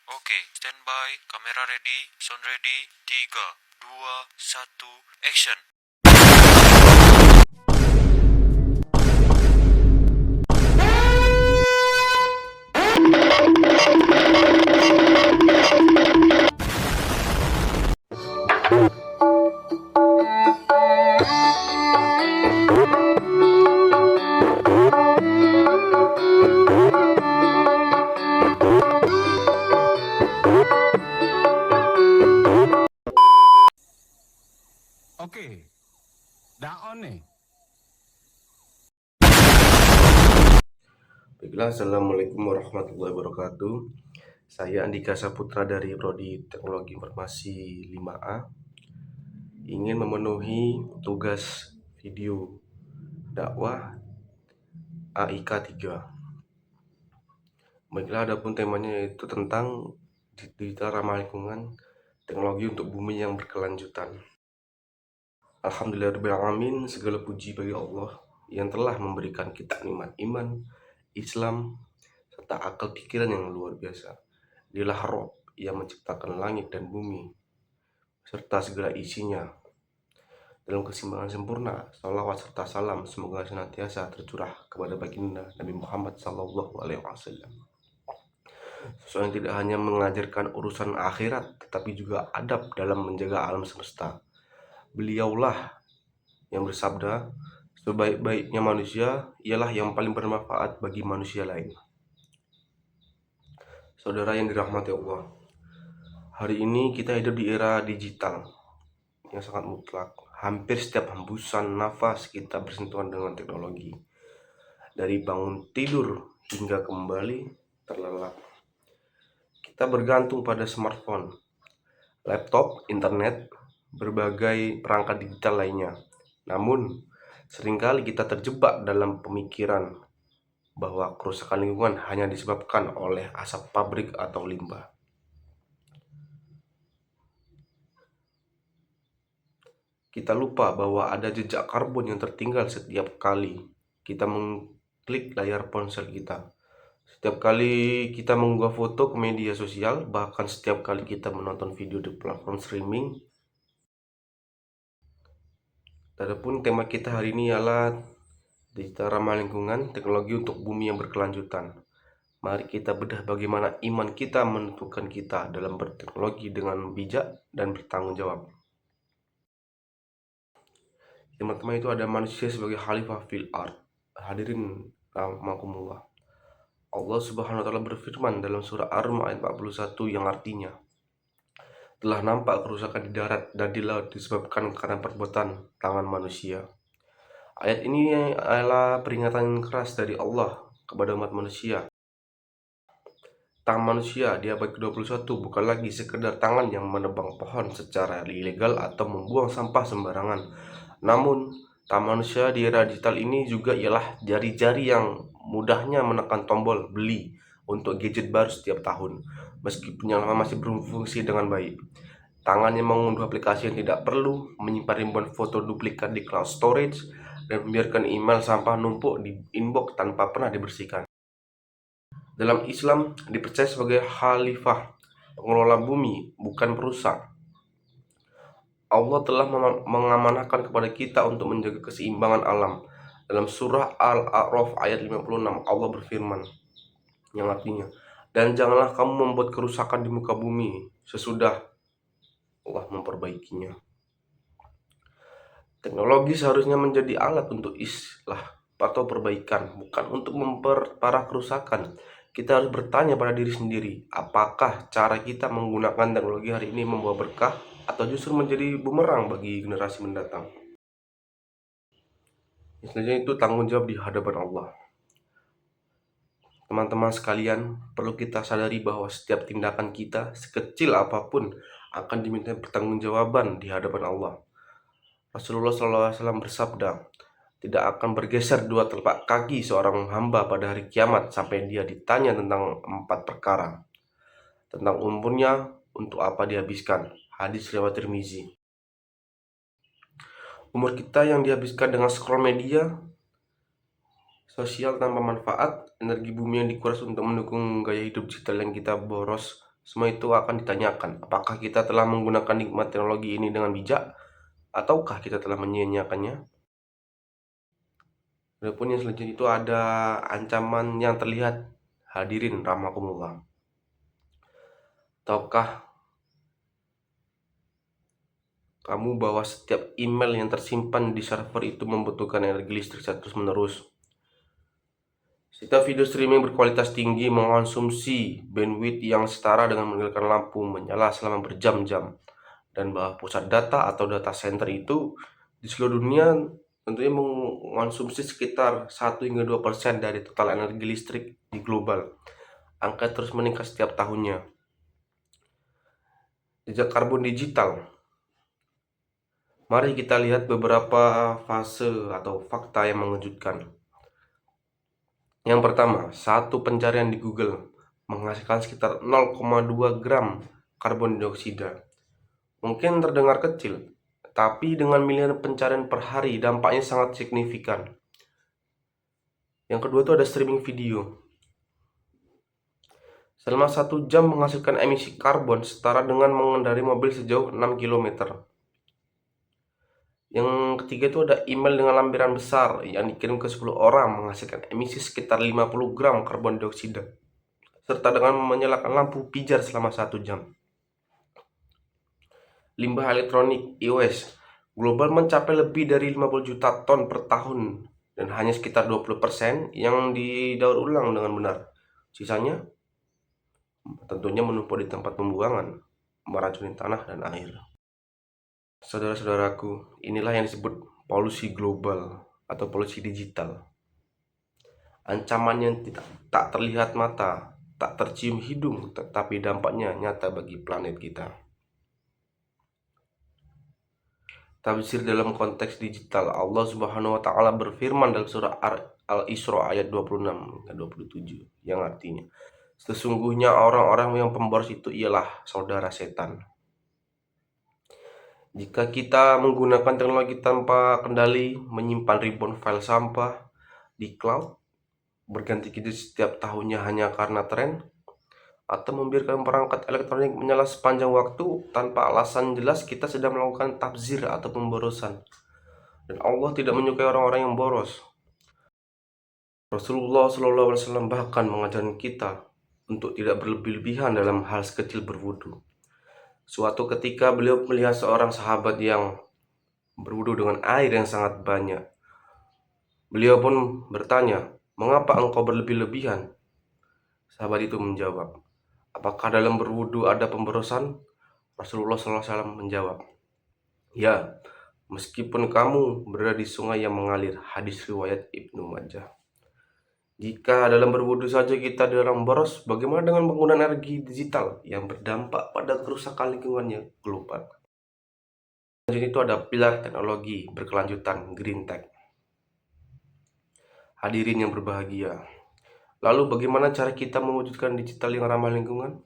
Oke, standby, kamera ready, sound ready, 3, 2, 1, action. Oke, daon nih. Baiklah, Assalamualaikum warahmatullahi wabarakatuh. Saya Andika Saputra dari Prodi Teknologi Informasi 5A ingin memenuhi tugas video dakwah AIK 3. Baiklah, adapun temanya yaitu tentang digital ramah lingkungan, teknologi untuk bumi yang berkelanjutan. Alhamdulillahirrahmanirrahim, segala puji bagi Allah yang telah memberikan kita nikmat iman, Islam, serta akal pikiran yang luar biasa. Dialah Rob yang menciptakan langit dan bumi serta segala isinya dalam keseimbangan sempurna. Salawat serta salam semoga senantiasa tercurah kepada baginda Nabi Muhammad SAW, seorang yang tidak hanya mengajarkan urusan akhirat tetapi juga adab dalam menjaga alam semesta. Beliaulah yang bersabda, sebaik-baiknya manusia ialah yang paling bermanfaat bagi manusia lain. Saudara yang dirahmati Allah, hari ini kita hidup di era digital yang sangat mutlak. Hampir setiap hembusan nafas kita bersentuhan dengan teknologi. Dari bangun tidur hingga kembali terlelap, kita bergantung pada smartphone, laptop, internet, berbagai perangkat digital lainnya. Namun, seringkali kita terjebak dalam pemikiran bahwa kerusakan lingkungan hanya disebabkan oleh asap pabrik atau limbah. Kita lupa bahwa ada jejak karbon yang tertinggal setiap kali kita mengklik layar ponsel kita. Setiap kali kita mengunggah foto ke media sosial, bahkan setiap kali kita menonton video di platform streaming. Adapun tema kita hari ini ialah digital ramah lingkungan, teknologi untuk bumi yang berkelanjutan. Mari kita bedah bagaimana iman kita menentukan kita dalam berteknologi dengan bijak dan bertanggung jawab. Yang pertama itu ada manusia sebagai khalifah fil ard. Hadirin rahimakumullah. Allah Subhanahu wa taala berfirman dalam surah Ar-Rum ayat 41 yang artinya, telah nampak kerusakan di darat dan di laut disebabkan karena perbuatan tangan manusia. Ayat ini adalah peringatan keras dari Allah kepada umat manusia. Tangan manusia di abad ke-21 bukan lagi sekedar tangan yang menebang pohon secara ilegal atau membuang sampah sembarangan. Namun, tangan manusia di era digital ini juga ialah jari-jari yang mudahnya menekan tombol beli untuk gadget baru setiap tahun, meskipun yang lama masih berfungsi dengan baik. Tangannya mengunduh aplikasi yang tidak perlu, menyimpan ribuan foto duplikat di cloud storage, dan membiarkan email sampah numpuk di inbox tanpa pernah dibersihkan. Dalam Islam dipercaya sebagai khalifah, pengelola bumi, bukan perusak. Allah telah mengamanahkan kepada kita untuk menjaga keseimbangan alam. Dalam surah Al-A'raf ayat 56, Allah berfirman yang artinya, dan janganlah kamu membuat kerusakan di muka bumi sesudah Allah memperbaikinya. Teknologi seharusnya menjadi alat untuk islah atau perbaikan, bukan untuk memperparah kerusakan. Kita harus bertanya pada diri sendiri, apakah cara kita menggunakan teknologi hari ini membawa berkah atau justru menjadi bumerang bagi generasi mendatang. Selanjutnya itu tanggung jawab di hadapan Allah. Teman-teman sekalian, perlu kita sadari bahwa setiap tindakan kita, sekecil apapun, akan diminta pertanggungjawaban di hadapan Allah. Rasulullah SAW bersabda, tidak akan bergeser dua telapak kaki seorang hamba pada hari kiamat sampai dia ditanya tentang 4 perkara. Tentang umurnya, untuk apa dihabiskan. Hadis riwayat Tirmizi. Umur kita yang dihabiskan dengan scroll media sosial tanpa manfaat, energi bumi yang dikuras untuk mendukung gaya hidup digital yang kita boros Semua itu akan ditanyakan, apakah kita telah menggunakan nikmat teknologi ini dengan bijak, ataukah kita telah menyia-nyiakannya? Adapun yang selanjutnya itu ada ancaman yang terlihat. Hadirin rahimakumullah. Tahukah kamu bahwa setiap email yang tersimpan di server itu membutuhkan energi listrik terus-menerus? Setiap video streaming berkualitas tinggi mengonsumsi bandwidth yang setara dengan meninggalkan lampu menyala selama berjam-jam. Dan bahwa pusat data atau data center itu di seluruh dunia tentunya mengonsumsi sekitar 1 hingga 2% dari total energi listrik di global. Angka terus meningkat setiap tahunnya. Jejak karbon digital. Mari kita lihat beberapa fase atau fakta yang mengejutkan. Yang pertama, satu pencarian di Google menghasilkan sekitar 0,2 gram karbon dioksida. Mungkin terdengar kecil, tapi dengan miliaran pencarian per hari dampaknya sangat signifikan. Yang kedua itu ada streaming video. Selama 1 jam menghasilkan emisi karbon setara dengan mengendarai mobil sejauh 6 km. Yang ketiga itu ada email dengan lampiran besar yang dikirim ke 10 orang menghasilkan emisi sekitar 50 gram karbon dioksida. Serta dengan menyalakan lampu pijar selama 1 jam. Limbah elektronik e-waste global mencapai lebih dari 50 juta ton per tahun dan hanya sekitar 20% yang didaur ulang dengan benar. Sisanya tentunya menumpuk di tempat pembuangan, meracuni tanah dan air. Saudara-saudaraku, inilah yang disebut polusi global atau polusi digital. Ancaman yang tak terlihat mata, tak tercium hidung, tetapi dampaknya nyata bagi planet kita. Tafsir dalam konteks digital, Allah Subhanahu wa taala berfirman dalam surah Al-Isra ayat 26 dan 27 yang artinya, sesungguhnya orang-orang yang pemboros itu ialah saudara setan. Jika kita menggunakan teknologi tanpa kendali, menyimpan ribuan file sampah di cloud, berganti-ganti setiap tahunnya hanya karena tren, atau membiarkan perangkat elektronik menyala sepanjang waktu tanpa alasan jelas, kita sedang melakukan tabzir atau pemborosan. Dan Allah tidak menyukai orang-orang yang boros. Rasulullah SAW bahkan mengajarkan kita untuk tidak berlebih-lebihan dalam hal sekecil berwudu. Suatu ketika beliau melihat seorang sahabat yang berwudu dengan air yang sangat banyak. Beliau pun bertanya, "Mengapa engkau berlebih-lebihan?" Sahabat itu menjawab, "Apakah dalam berwudu ada pemborosan?" Rasulullah SAW menjawab, "Ya, meskipun kamu berada di sungai yang mengalir." Hadis riwayat Ibnu Majah. Jika dalam berwudu saja kita dilarang boros, bagaimana dengan penggunaan energi digital yang berdampak pada kerusakan lingkungannya global? Selanjutnya itu ada pilar teknologi berkelanjutan, green tech. Hadirin yang berbahagia, lalu bagaimana cara kita mewujudkan digital yang ramah lingkungan?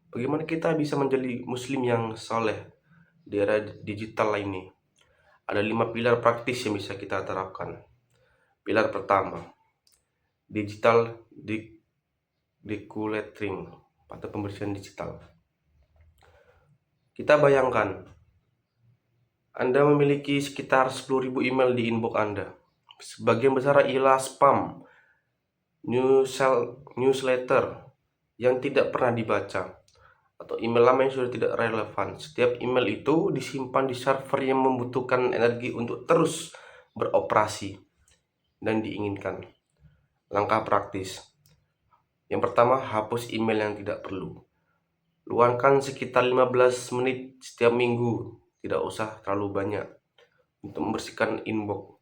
Bagaimana kita bisa menjadi muslim yang soleh di era digital ini? Ada 5 pilar praktis yang bisa kita terapkan. Pilar pertama, digital decluttering atau pembersihan digital. Kita bayangkan, Anda memiliki sekitar 10.000 email di inbox Anda. Sebagian besar ialah spam, newsletter yang tidak pernah dibaca, atau email lama yang sudah tidak relevan. Setiap email itu disimpan di server yang membutuhkan energi untuk terus beroperasi dan diinginkan. Langkah praktis. Yang pertama, hapus email yang tidak perlu. Luangkan sekitar 15 menit setiap minggu, tidak usah terlalu banyak, untuk membersihkan inbox.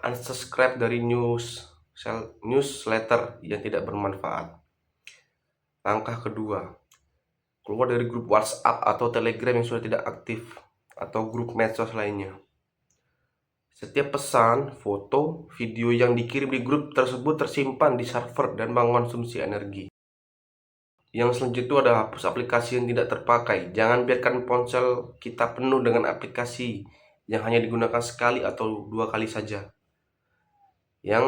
Unsubscribe dari newsletter yang tidak bermanfaat. Langkah kedua, keluar dari grup WhatsApp atau Telegram yang sudah tidak aktif, atau grup medsos lainnya. Setiap pesan, foto, video yang dikirim di grup tersebut tersimpan di server dan mengonsumsi energi. Yang selanjutnya itu ada hapus aplikasi yang tidak terpakai. Jangan biarkan ponsel kita penuh dengan aplikasi yang hanya digunakan sekali atau 2 kali saja. Yang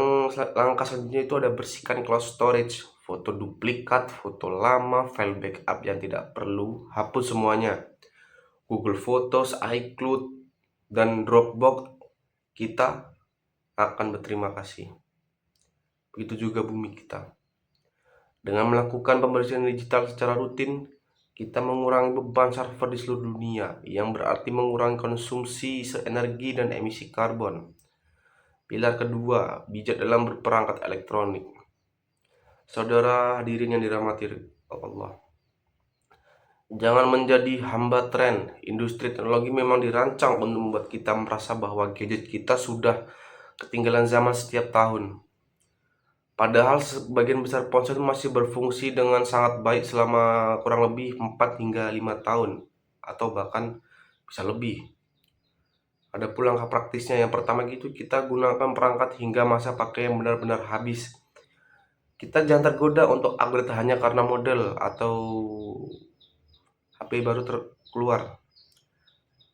langkah selanjutnya itu ada bersihkan cloud storage, foto duplikat, foto lama, file backup yang tidak perlu, hapus semuanya. Google Photos, iCloud, dan Dropbox, kita akan berterima kasih. Begitu juga bumi kita. Dengan melakukan pembersihan digital secara rutin, kita mengurangi beban server di seluruh dunia, yang berarti mengurangi konsumsi energi dan emisi karbon. Pilar kedua, bijak dalam berperangkat elektronik. Saudara hadirin yang dirahmati Allah, jangan menjadi hamba tren. Industri teknologi memang dirancang untuk membuat kita merasa bahwa gadget kita sudah ketinggalan zaman setiap tahun. Padahal sebagian besar ponsel masih berfungsi dengan sangat baik selama kurang lebih 4 hingga 5 tahun, atau bahkan bisa lebih. Ada pula langkah praktisnya. Yang pertama gitu, kita gunakan perangkat hingga masa pakai yang benar-benar habis. Kita jangan tergoda untuk upgrade hanya karena model atau HP baru keluar.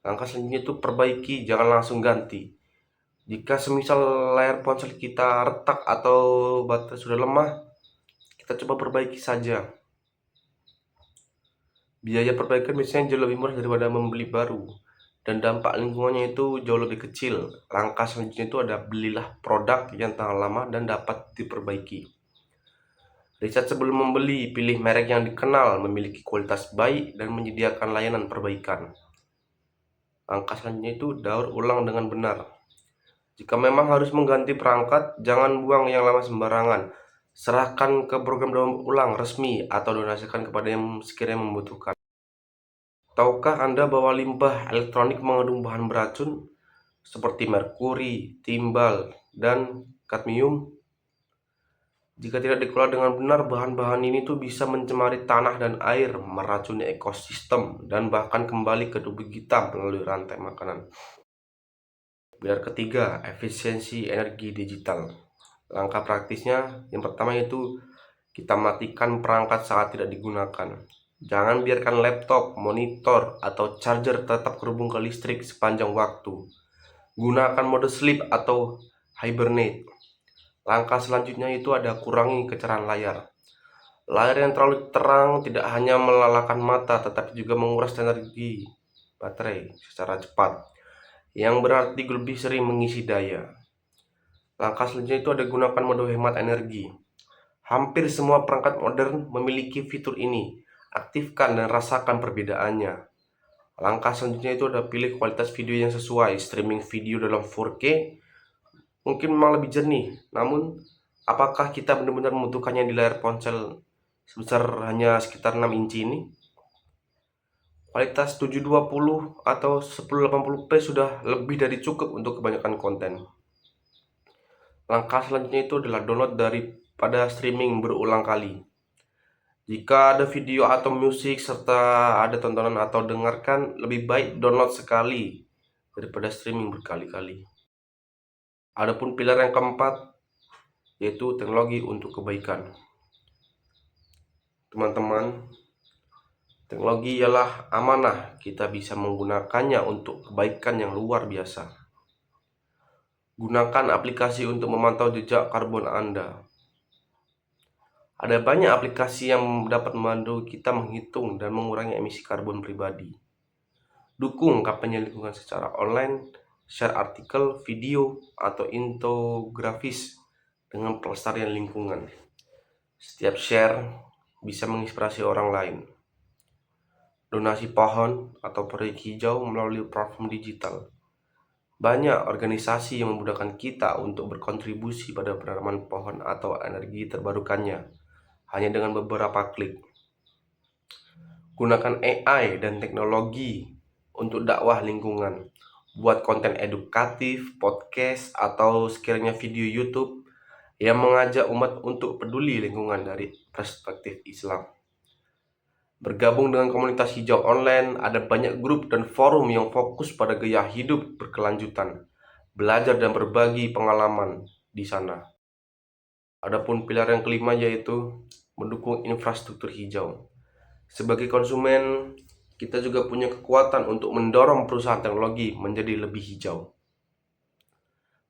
Langkah selanjutnya itu perbaiki, jangan langsung ganti. Jika semisal layar ponsel kita retak atau baterai sudah lemah, kita coba perbaiki saja. Biaya perbaikan biasanya jauh lebih murah daripada membeli baru, dan dampak lingkungannya itu jauh lebih kecil. Langkah selanjutnya itu ada belilah produk yang tahan lama dan dapat diperbaiki. Riset sebelum membeli, pilih merek yang dikenal, memiliki kualitas baik, dan menyediakan layanan perbaikan. Langkah selanjutnya itu daur ulang dengan benar. Jika memang harus mengganti perangkat, jangan buang yang lama sembarangan. Serahkan ke program daur ulang resmi atau donasikan kepada yang sekiranya membutuhkan. Tahukah Anda bahwa limbah elektronik mengandung bahan beracun seperti merkuri, timbal, dan kadmium? Jika tidak dikelola dengan benar, bahan-bahan ini tuh bisa mencemari tanah dan air, meracuni ekosistem, dan bahkan kembali ke tubuh kita melalui rantai makanan. Pilar ketiga, efisiensi energi digital. Langkah praktisnya, yang pertama itu kita matikan perangkat saat tidak digunakan. Jangan biarkan laptop, monitor, atau charger tetap terhubung ke listrik sepanjang waktu. Gunakan mode sleep atau hibernate. Langkah selanjutnya itu ada kurangi kecerahan layar. Layar yang terlalu terang tidak hanya melelahkan mata, tetapi juga menguras energi baterai secara cepat, yang berarti lebih sering mengisi daya. Langkah selanjutnya itu ada gunakan mode hemat energi. Hampir semua perangkat modern memiliki fitur ini. Aktifkan dan rasakan perbedaannya. Langkah selanjutnya itu ada pilih kualitas video yang sesuai. Streaming video dalam 4K mungkin memang lebih jernih, namun apakah kita benar-benar membutuhkannya di layar ponsel sebesar hanya sekitar 6 inci ini? Kualitas 720 atau 1080p sudah lebih dari cukup untuk kebanyakan konten. Langkah selanjutnya itu adalah download daripada streaming berulang kali. Jika ada video atau musik serta ada tontonan atau dengarkan, lebih baik download sekali daripada streaming berkali-kali. Adapun pilar yang keempat, yaitu teknologi untuk kebaikan. Teman-teman, teknologi ialah amanah. Kita bisa menggunakannya untuk kebaikan yang luar biasa. Gunakan aplikasi untuk memantau jejak karbon Anda. Ada banyak aplikasi yang dapat membantu kita menghitung dan mengurangi emisi karbon pribadi. Dukung kampanye lingkungan secara online, share artikel, video, atau infografis dengan pelestarian lingkungan. Setiap share bisa menginspirasi orang lain. Donasi pohon atau proyek hijau melalui platform digital. Banyak organisasi yang memudahkan kita untuk berkontribusi pada penanaman pohon atau energi terbarukannya hanya dengan beberapa klik. Gunakan AI dan teknologi untuk dakwah lingkungan. Buat konten edukatif, podcast, atau sekiranya video YouTube yang mengajak umat untuk peduli lingkungan dari perspektif Islam. Bergabung dengan komunitas hijau online, ada banyak grup dan forum yang fokus pada gaya hidup berkelanjutan, belajar dan berbagi pengalaman di sana. Adapun pilar yang kelima yaitu mendukung infrastruktur hijau. Sebagai konsumen, kita juga punya kekuatan untuk mendorong perusahaan teknologi menjadi lebih hijau.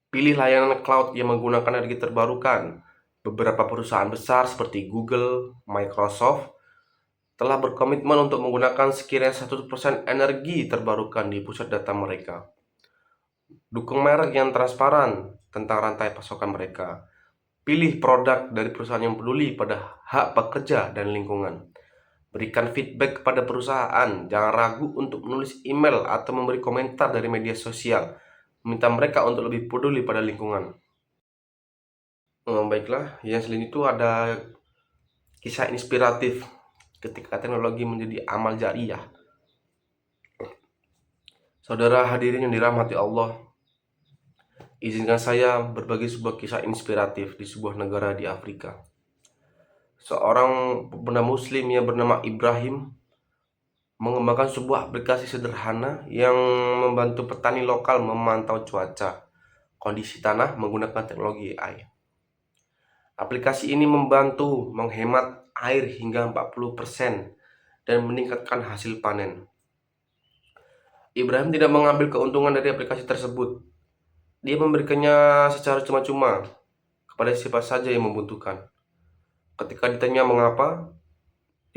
Pilih layanan cloud yang menggunakan energi terbarukan. Beberapa perusahaan besar seperti Google, Microsoft telah berkomitmen untuk menggunakan sekiranya 1% energi terbarukan di pusat data mereka. Dukung merek yang transparan tentang rantai pasokan mereka. Pilih produk dari perusahaan yang peduli pada hak pekerja dan lingkungan. Berikan feedback kepada perusahaan. Jangan ragu untuk menulis email atau memberi komentar dari media sosial. Meminta mereka untuk lebih peduli pada lingkungan. Baiklah, yang selanjutnya itu ada kisah inspiratif ketika teknologi menjadi amal jariah. Saudara hadirin yang dirahmati Allah, izinkan saya berbagi sebuah kisah inspiratif di sebuah negara di Afrika. Seorang pemuda muslim yang bernama Ibrahim mengembangkan sebuah aplikasi sederhana yang membantu petani lokal memantau cuaca, kondisi tanah menggunakan teknologi AI. Aplikasi ini membantu menghemat air hingga 40% dan meningkatkan hasil panen. Ibrahim tidak mengambil keuntungan dari aplikasi tersebut. Dia memberikannya secara cuma-cuma kepada siapa saja yang membutuhkan. Ketika ditanya mengapa,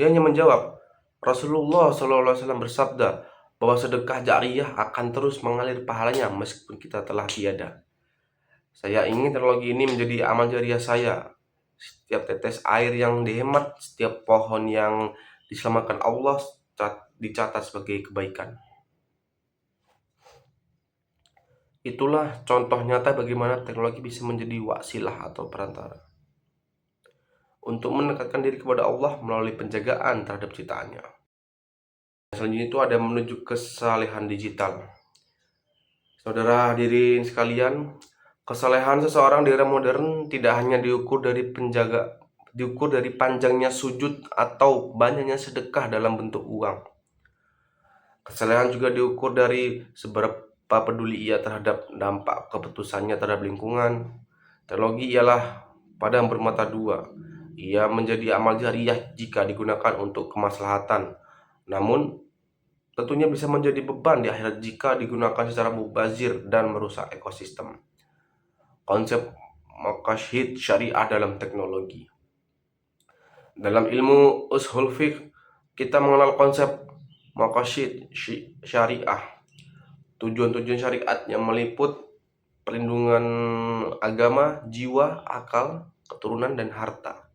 dia hanya menjawab, Rasulullah SAW bersabda bahwa sedekah jariyah akan terus mengalir pahalanya meskipun kita telah tiada. Saya ingin teknologi ini menjadi amal jariah saya. Setiap tetes air yang dihemat, setiap pohon yang diselamatkan Allah dicatat sebagai kebaikan. Itulah contoh nyata bagaimana teknologi bisa menjadi wasilah atau perantara untuk mendekatkan diri kepada Allah melalui penjagaan terhadap ciptaannya. Selanjutnya itu ada menuju kesalehan digital. Saudara hadirin sekalian, kesalehan seseorang di era modern tidak hanya diukur dari panjangnya sujud atau banyaknya sedekah dalam bentuk uang. Kesalehan juga diukur dari seberapa peduli ia terhadap dampak keputusannya terhadap lingkungan. Teknologi ialah pedang bermata dua. Ia menjadi amal jariah jika digunakan untuk kemaslahatan. Namun, tentunya bisa menjadi beban di akhirat jika digunakan secara mubazir dan merusak ekosistem. Konsep maqasid syariah dalam teknologi. Dalam ilmu ushul fiqh, kita mengenal konsep maqasid syariah. Tujuan-tujuan syariat yang meliput perlindungan agama, jiwa, akal, keturunan, dan harta.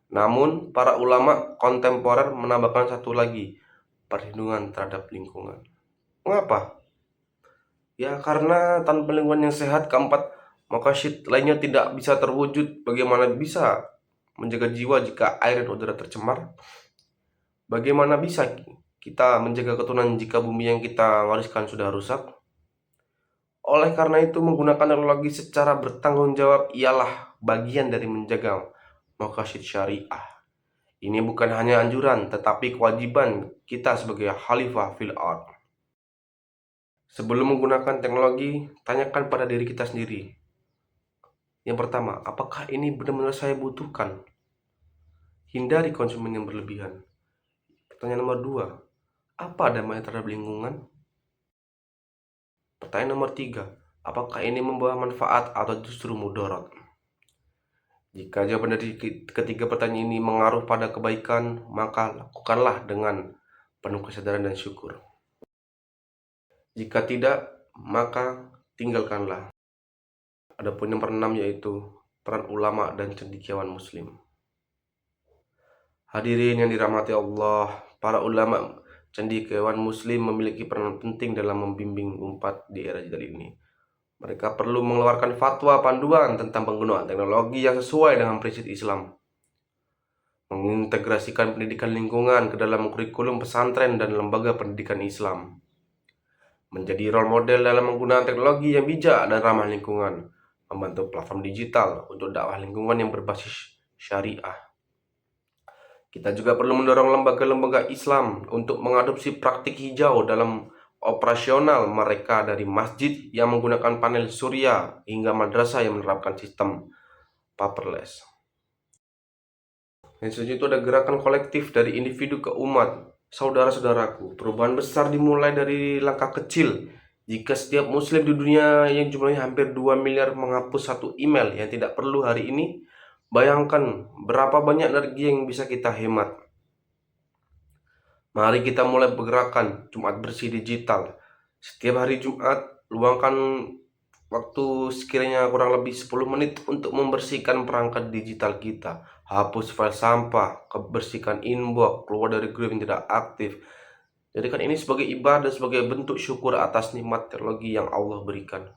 Namun, para ulama kontemporer menambahkan satu lagi, perlindungan terhadap lingkungan. Mengapa? Ya, karena tanpa lingkungan yang sehat, keempat maqasid lainnya tidak bisa terwujud. Bagaimana bisa menjaga jiwa jika air dan udara tercemar? Bagaimana bisa kita menjaga keturunan jika bumi yang kita wariskan sudah rusak? Oleh karena itu, menggunakan teknologi secara bertanggung jawab ialah bagian dari menjaga maqasid syariah. Ini bukan hanya anjuran, tetapi kewajiban kita sebagai khalifah fil ard. Sebelum menggunakan teknologi, tanyakan pada diri kita sendiri. Yang pertama, apakah ini benar-benar saya butuhkan? Hindari konsumen yang berlebihan. Pertanyaan nomor 2, apa dampaknya terhadap lingkungan? Pertanyaan nomor 3, apakah ini membawa manfaat atau justru mudarat? Jika jawaban dari ketiga pertanyaan ini mengaruh pada kebaikan, maka lakukanlah dengan penuh kesadaran dan syukur. Jika tidak, maka tinggalkanlah. Adapun yang ke-6 yaitu peran ulama dan cendekiawan muslim. Hadirin yang dirahmati Allah, para ulama cendekiawan muslim memiliki peran penting dalam membimbing umat di era digital ini. Mereka perlu mengeluarkan fatwa panduan tentang penggunaan teknologi yang sesuai dengan prinsip Islam, mengintegrasikan pendidikan lingkungan ke dalam kurikulum pesantren dan lembaga pendidikan Islam, menjadi role model dalam menggunakan teknologi yang bijak dan ramah lingkungan, membantu platform digital untuk dakwah lingkungan yang berbasis syariah. Kita juga perlu mendorong lembaga-lembaga Islam untuk mengadopsi praktik hijau dalam operasional mereka, dari masjid yang menggunakan panel surya hingga madrasah yang menerapkan sistem paperless. Dan selanjutnya itu ada gerakan kolektif dari individu ke umat. Saudara-saudaraku, perubahan besar dimulai dari langkah kecil. Jika setiap muslim di dunia yang jumlahnya hampir 2 miliar menghapus satu email yang tidak perlu hari ini, Bayangkan berapa banyak energi yang bisa kita hemat. Mari kita mulai pergerakan Jumat Bersih Digital. Setiap hari Jumat, luangkan waktu sekiranya kurang lebih 10 menit untuk membersihkan perangkat digital kita. Hapus file sampah, bersihkan inbox, keluar dari grup yang tidak aktif. Jadikan ini sebagai ibadah, sebagai bentuk syukur atas nikmat teknologi yang Allah berikan.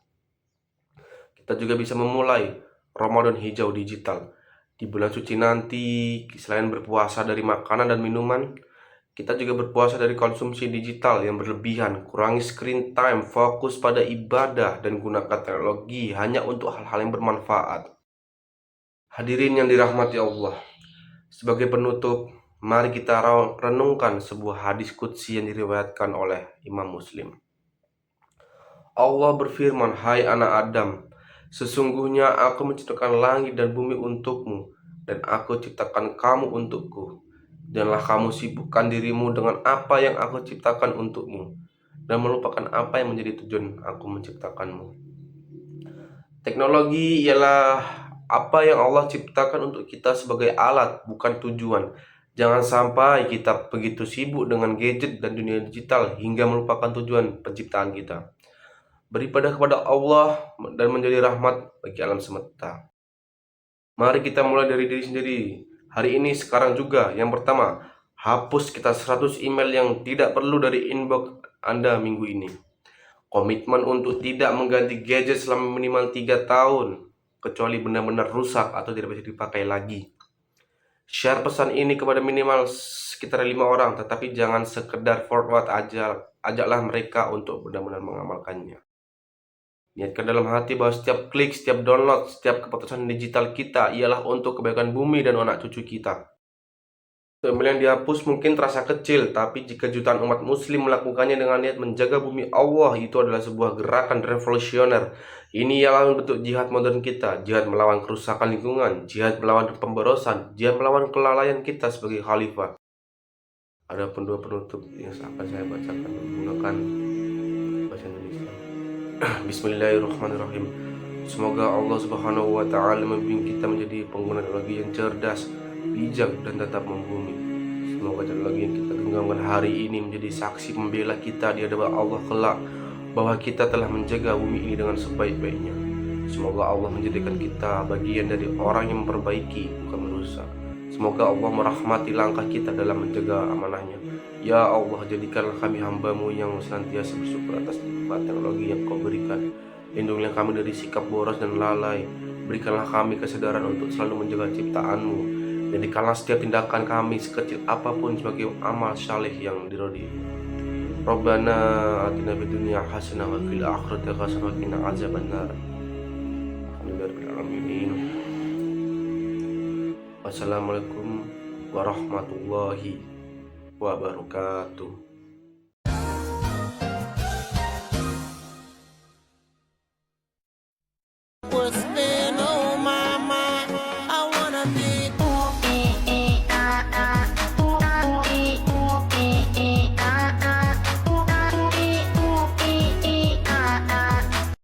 Kita juga bisa memulai Ramadan hijau digital. Di bulan suci nanti, selain berpuasa dari makanan dan minuman, kita juga berpuasa dari konsumsi digital yang berlebihan. Kurangi screen time, fokus pada ibadah, dan gunakan teknologi hanya untuk hal-hal yang bermanfaat. Hadirin yang dirahmati Allah, sebagai penutup, mari kita renungkan sebuah hadis qudsi yang diriwayatkan oleh Imam Muslim. Allah berfirman, "Hai anak Adam, sesungguhnya aku menciptakan langit dan bumi untukmu, dan aku ciptakan kamu untukku. Janganlah kamu sibukkan dirimu dengan apa yang aku ciptakan untukmu, dan melupakan apa yang menjadi tujuan aku menciptakanmu." Teknologi ialah apa yang Allah ciptakan untuk kita sebagai alat, bukan tujuan. Jangan sampai kita begitu sibuk dengan gadget dan dunia digital hingga melupakan tujuan penciptaan kita. Beribadah kepada Allah dan menjadi rahmat bagi alam semesta. Mari kita mulai dari diri sendiri. Hari ini, sekarang juga. Yang pertama, hapus sekitar 100 email yang tidak perlu dari inbox Anda minggu ini. Komitmen untuk tidak mengganti gadget selama minimal 3 tahun, kecuali benar-benar rusak atau tidak bisa dipakai lagi. Share pesan ini kepada minimal sekitar 5 orang, tetapi jangan sekedar forward aja. Ajaklah mereka untuk benar-benar mengamalkannya. Niatkan dalam hati bahwa setiap klik, setiap download, setiap keputusan digital kita ialah untuk kebaikan bumi dan anak cucu kita. Email yang dihapus mungkin terasa kecil, tapi jika jutaan umat muslim melakukannya dengan niat menjaga bumi Allah, itu adalah sebuah gerakan revolusioner. Ini ialah bentuk jihad modern kita, jihad melawan kerusakan lingkungan, jihad melawan pemborosan, jihad melawan kelalaian kita sebagai khalifah. Ada dua penutup yang akan saya bacakan menggunakan bahasa Indonesia. Bismillahirrahmanirrahim. Semoga Allah Subhanahu wa Ta'ala membimbing kita menjadi pengguna teknologi yang cerdas, bijak, dan tetap membumi. Semoga teknologi yang kita genggamkan hari ini menjadi saksi pembela kita di hadapan Allah kelak, bahwa kita telah menjaga bumi ini dengan sebaik-baiknya. Semoga Allah menjadikan kita bagian dari orang yang memperbaiki, bukan merusak. Semoga Allah merahmati langkah kita dalam menjaga amanahnya. Ya Allah, jadikanlah kami hamba-Mu yang senantiasa bersyukur atas nikmat teknologi yang Kau berikan. Lindungilah kami dari sikap boros dan lalai. Berikanlah kami kesadaran untuk selalu menjaga ciptaan-Mu. Jadikanlah setiap tindakan kami sekecil apapun sebagai amal saleh yang diridhoi. Rabbana atina fid dunya hasanah wa fil akhirati hasanah wa qina azabannar. Alhamdulillahirabbil alamin. Wassalamualaikum warahmatullahi wabarakatuh.